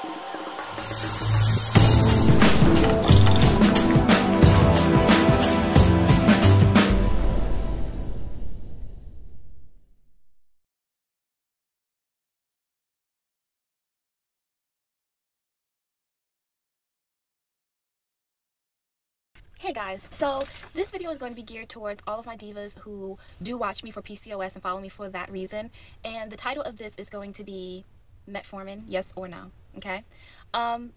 Hey guys, so this video is going to be geared towards all of my divas who do watch me for PCOS and follow me for that reason. And the title of this is going to be Metformin, yes or no, okay?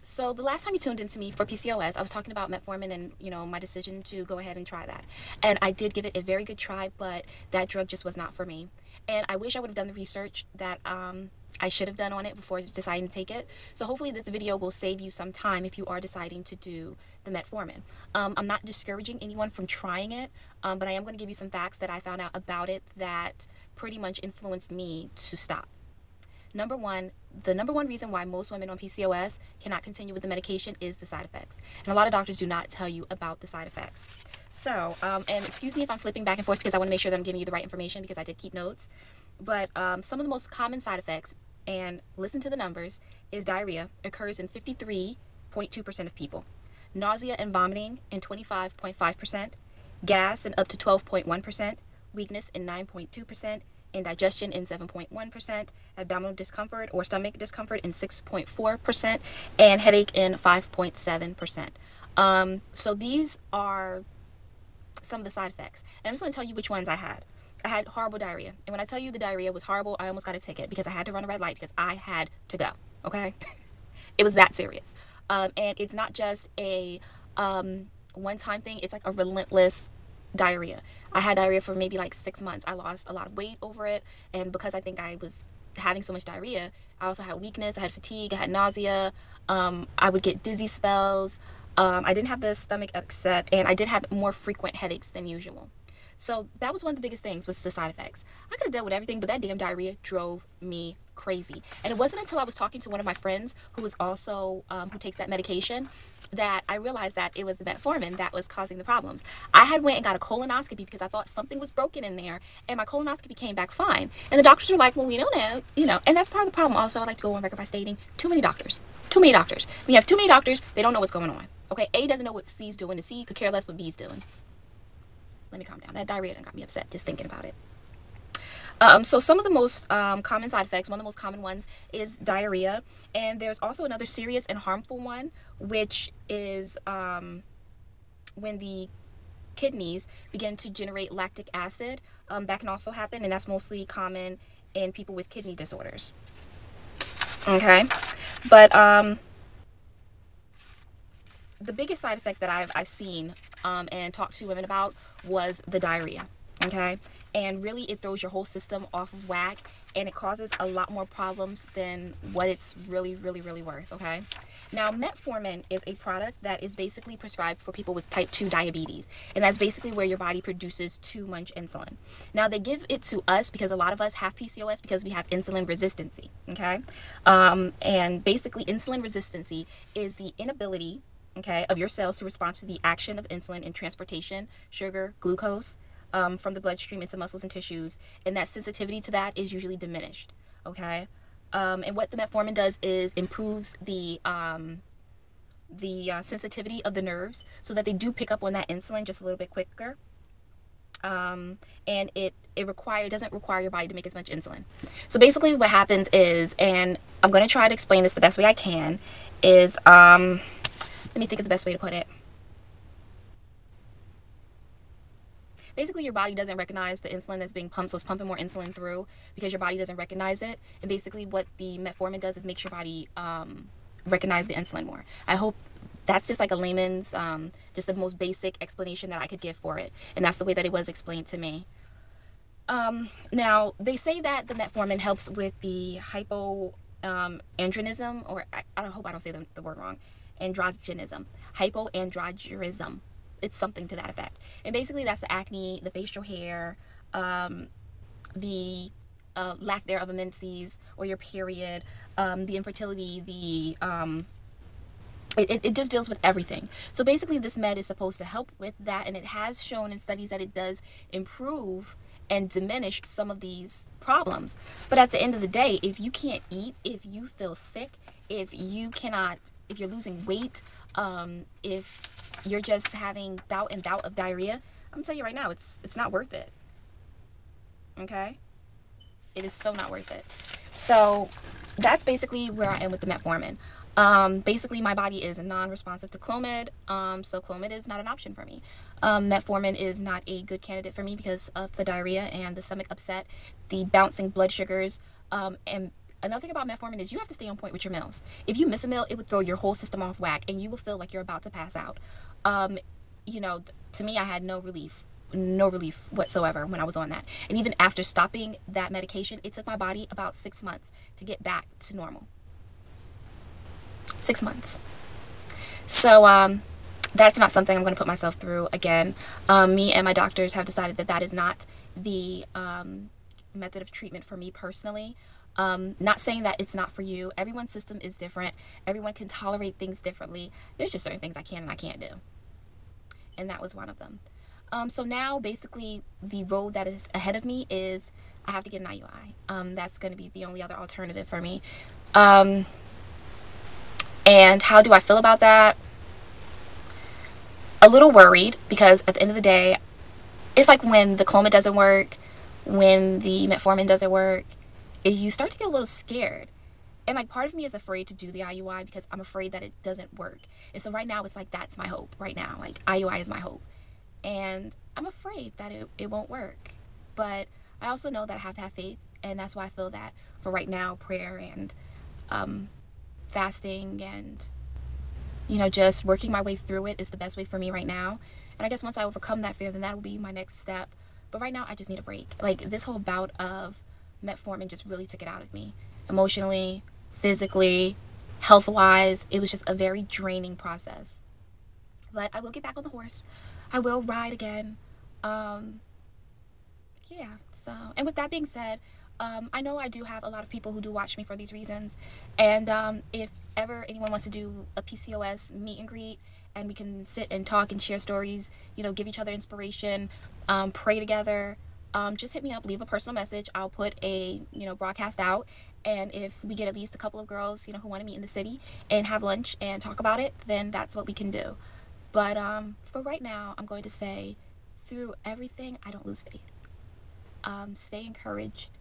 So the last time you tuned into me for PCOS, I was talking about Metformin and, my decision to go ahead and try that. And I did give it a very good try, but that drug just was not for me. And I wish I would have done the research that I should have done on it before deciding to take it. So hopefully this video will save you some time if you are deciding to do the Metformin. I'm not discouraging anyone from trying it, but I am going to give you some facts that I found out about it that pretty much influenced me to stop. Number one, the number one reason why most women on PCOS cannot continue with the medication is the side effects. And a lot of doctors do not tell you about the side effects. So, and excuse me if I'm flipping back and forth because I want to make sure that I'm giving you the right information because I did keep notes. But some of the most common side effects, and listen to the numbers, is diarrhea, occurs in 53.2% of people. Nausea and vomiting in 25.5%, gas in up to 12.1%, weakness in 9.2%, indigestion in 7.1%, abdominal discomfort or stomach discomfort in 6.4%, and headache in 5.7%. So these are some of the side effects. And I'm just going to tell you which ones I had. I had horrible diarrhea. And when I tell you the diarrhea was horrible, I almost got a ticket because I had to run a red light because I had to go. Okay? It was that serious. And it's not just a one-time thing. It's like a relentless diarrhea. I had diarrhea for maybe like 6 months. I lost a lot of weight over it. And because I think I was having so much diarrhea, I also had weakness. I had fatigue. I had nausea. I would get dizzy spells. I didn't have the stomach upset. And I did have more frequent headaches than usual. So that was one of the biggest things, was the side effects. I could have dealt with everything, but that damn diarrhea drove me crazy. And it wasn't until I was talking to one of my friends who was also, who takes that medication, that I realized that it was the metformin that was causing the problems. I had went and got a colonoscopy because I thought something was broken in there, and my colonoscopy came back fine. And the doctors were like, well, we don't know, and that's part of the problem. Also, I'd like to go on record by stating, too many doctors. Too many doctors. When you have too many doctors, they don't know what's going on. Okay, A doesn't know what C's doing, and C could care less what B's doing. Let me calm down. That diarrhea done got me upset just thinking about it. So some of the most common side effects, one of the most common ones is diarrhea. And there's also another serious and harmful one, which is when the kidneys begin to generate lactic acid. That can also happen, and that's mostly common in people with kidney disorders. Okay? But the biggest side effect that I've seen and talked to women about was the diarrhea, okay? And really, it throws your whole system off of whack, and it causes a lot more problems than what it's really worth, okay? Now, metformin is a product that is basically prescribed for people with type 2 diabetes, and that's basically where your body produces too much insulin. Now, they give it to us because a lot of us have PCOS because we have insulin resistance Ii, okay? And basically, insulin resistance Ii is the inability, okay, of your cells to respond to the action of insulin in transportation, sugar, glucose, from the bloodstream into muscles and tissues, and that sensitivity to that is usually diminished, okay? And what the metformin does is improves the sensitivity of the nerves so that they do pick up on that insulin just a little bit quicker. And it doesn't require your body to make as much insulin. So basically what happens is, and I'm going to try to explain this the best way I can, is, let me think of the best way to put it. Basically, your body doesn't recognize the insulin that's being pumped, so it's pumping more insulin through because your body doesn't recognize it. And basically what the metformin does is makes your body recognize the insulin more. I hope that's just like a layman's, just the most basic explanation that I could give for it. And that's the way that it was explained to me. Now, they say that the metformin helps with the hypoandrogenism, or I hope I don't say the word wrong, androgenism, hypoandrogenism. It's something to that effect. And basically that's the acne, the facial hair, the lack thereof of menses or your period, the infertility, it just deals with everything. So basically this med is supposed to help with that, and it has shown in studies that it does improve and diminish some of these problems. But at the end of the day, if you can't eat, if you feel sick, if you're losing weight, if you're just having bout of diarrhea, I'm gonna tell you right now, it's not worth it. Okay? It is so not worth it. So that's basically where I am with the metformin. Basically my body is non-responsive to Clomid, so Clomid is not an option for me. Metformin is not a good candidate for me because of the diarrhea and the stomach upset, the bouncing blood sugars, and another thing about metformin is you have to stay on point with your meals. If you miss a meal, it would throw your whole system off whack and you will feel like you're about to pass out. To me, I had no relief whatsoever when I was on that. And even after stopping that medication, it took my body about 6 months to get back to normal. 6 months. So that's not something I'm going to put myself through again. Me and my doctors have decided that that is not the method of treatment for me personally. Not saying that it's not for you. Everyone's system is different. Everyone can tolerate things differently. There's just certain things I can and I can't do. And that was one of them. So now basically the road that is ahead of me is I have to get an IUI. That's going to be the only other alternative for me. And how do I feel about that? A little worried, because at the end of the day, it's like when the Clomid doesn't work, when the metformin doesn't work, you start to get a little scared. And like part of me is afraid to do the IUI because I'm afraid that it doesn't work. And so right now it's like that's my hope right now. Like IUI is my hope. And I'm afraid that it won't work. But I also know that I have to have faith, and that's why I feel that for right now, prayer and fasting and just working my way through it is the best way for me right now. And I guess once I overcome that fear, then that will be my next step. But right now I just need a break. Like this whole bout of metformin just really took it out of me, emotionally, physically, health-wise. It was just a very draining process. But I will get back on the horse. I will ride again. Yeah, so, and with that being said, I know I do have a lot of people who do watch me for these reasons, and if ever anyone wants to do a PCOS meet and greet, and we can sit and talk and share stories, give each other inspiration, pray together, just hit me up, leave a personal message. I'll put a, broadcast out, and if we get at least a couple of girls, who want to meet in the city and have lunch and talk about it, then that's what we can do. But for right now, I'm going to say, through everything, I don't lose faith. Stay encouraged.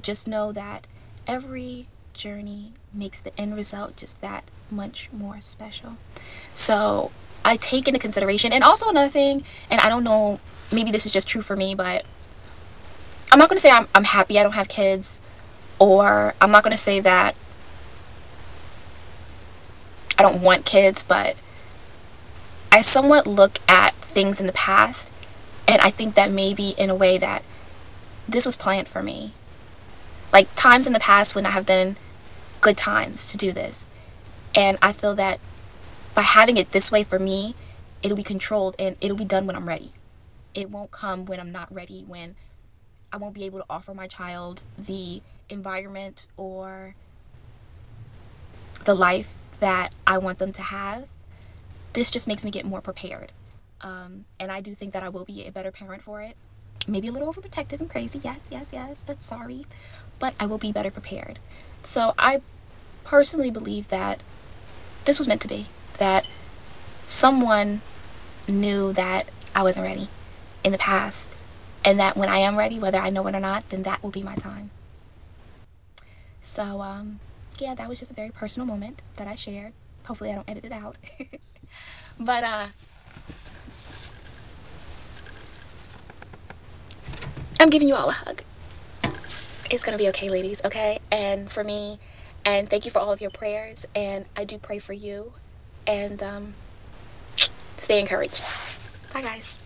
Just know that every journey makes the end result just that much more special. So I take into consideration, and also another thing, and I don't know, maybe this is just true for me, but I'm not going to say I'm happy I don't have kids, or I'm not going to say that I don't want kids, but I somewhat look at things in the past, and I think that maybe in a way that this was planned for me. Like times in the past when I have been good times to do this. And I feel that by having it this way for me, it'll be controlled and it'll be done when I'm ready. It won't come when I'm not ready, when I won't be able to offer my child the environment or the life that I want them to have. This just makes me get more prepared. And I do think that I will be a better parent for it. Maybe a little overprotective and crazy, yes, but sorry. But I will be better prepared. So I personally believe that this was meant to be. That someone knew that I wasn't ready in the past. And that when I am ready, whether I know it or not, then that will be my time. So, yeah, that was just a very personal moment that I shared. Hopefully I don't edit it out. But, I'm giving you all a hug. It's gonna be okay, ladies, okay? And for me, and thank you for all of your prayers, and I do pray for you, and stay encouraged. Bye, guys.